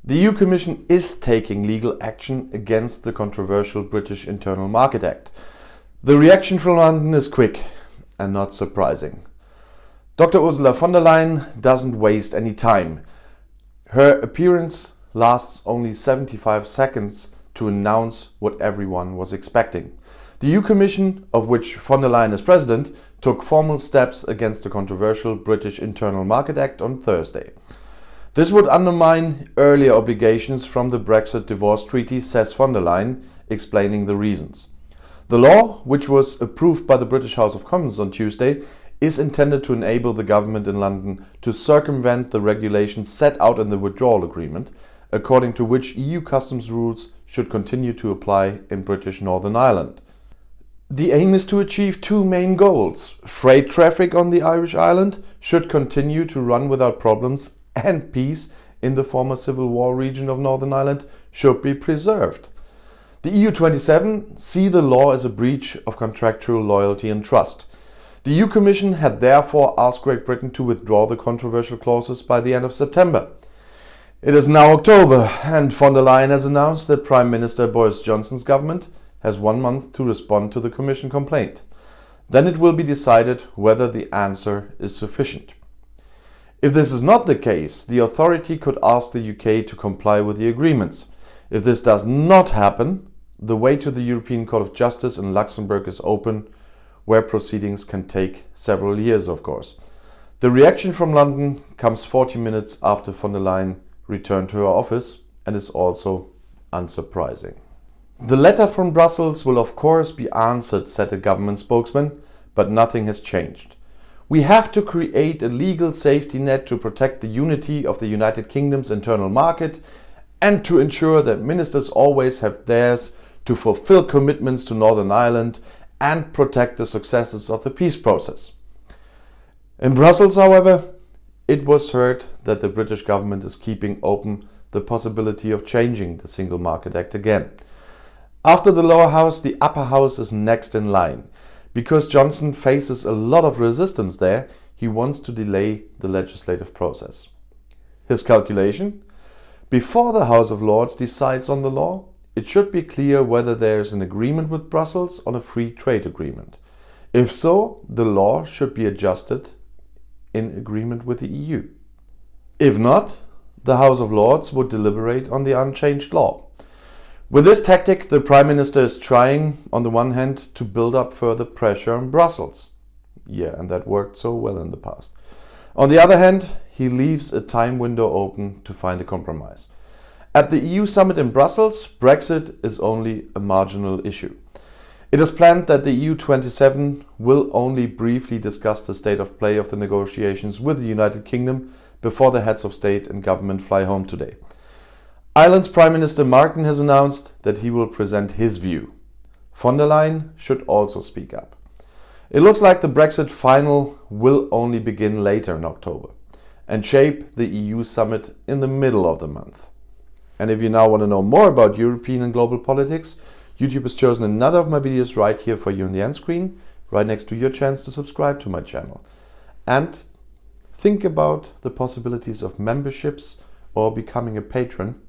The EU Commission is taking legal action against the controversial British Internal Market Act. The reaction from London is quick and not surprising. Dr. Ursula von der Leyen doesn't waste any time. Her appearance lasts only 75 seconds to announce what everyone was expecting. The EU Commission, of which von der Leyen is president, took formal steps against the controversial British Internal Market Act on Thursday. This would undermine earlier obligations from the Brexit divorce treaty, says von der Leyen, explaining the reasons. The law, which was approved by the British House of Commons on Tuesday, is intended to enable the government in London to circumvent the regulations set out in the withdrawal agreement, according to which EU customs rules should continue to apply in British Northern Ireland. The aim is to achieve two main goals. Freight traffic on the Irish island should continue to run without problems, and peace in the former Civil War region of Northern Ireland should be preserved. The EU27 see the law as a breach of contractual loyalty and trust. The EU Commission had therefore asked Great Britain to withdraw the controversial clauses by the end of September. It is now October, and von der Leyen has announced that Prime Minister Boris Johnson's government has 1 month to respond to the Commission complaint. Then it will be decided whether the answer is sufficient. If this is not the case, the authority could ask the UK to comply with the agreements. If this does not happen, the way to the European Court of Justice in Luxembourg is open, where proceedings can take several years, of course. The reaction from London comes 40 minutes after von der Leyen returned to her office and is also unsurprising. The letter from Brussels will of course be answered, said a government spokesman, but nothing has changed. We have to create a legal safety net to protect the unity of the United Kingdom's internal market and to ensure that ministers always have theirs to fulfill commitments to Northern Ireland and protect the successes of the peace process. In Brussels, however, it was heard that the British government is keeping open the possibility of changing the Single Market Act again. After the lower house, the upper house is next in line. Because Johnson faces a lot of resistance there, he wants to delay the legislative process. His calculation? Before the House of Lords decides on the law, it should be clear whether there is an agreement with Brussels on a free trade agreement. If so, the law should be adjusted in agreement with the EU. If not, the House of Lords would deliberate on the unchanged law. With this tactic, the Prime Minister is trying, on the one hand, to build up further pressure on Brussels. Yeah, and that worked so well in the past. On the other hand, he leaves a time window open to find a compromise. At the EU summit in Brussels, Brexit is only a marginal issue. It is planned that the EU27 will only briefly discuss the state of play of the negotiations with the United Kingdom before the heads of state and government fly home today. Ireland's Prime Minister Martin has announced that he will present his view. Von der Leyen should also speak up. It looks like the Brexit final will only begin later in October and shape the EU summit in the middle of the month. And if you now want to know more about European and global politics, YouTube has chosen another of my videos right here for you on the end screen, right next to your chance to subscribe to my channel. And think about the possibilities of memberships or becoming a patron.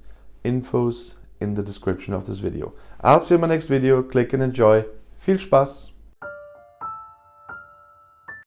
Infos in the description of this video. I'll see you in my next video. Click and enjoy. Viel Spaß!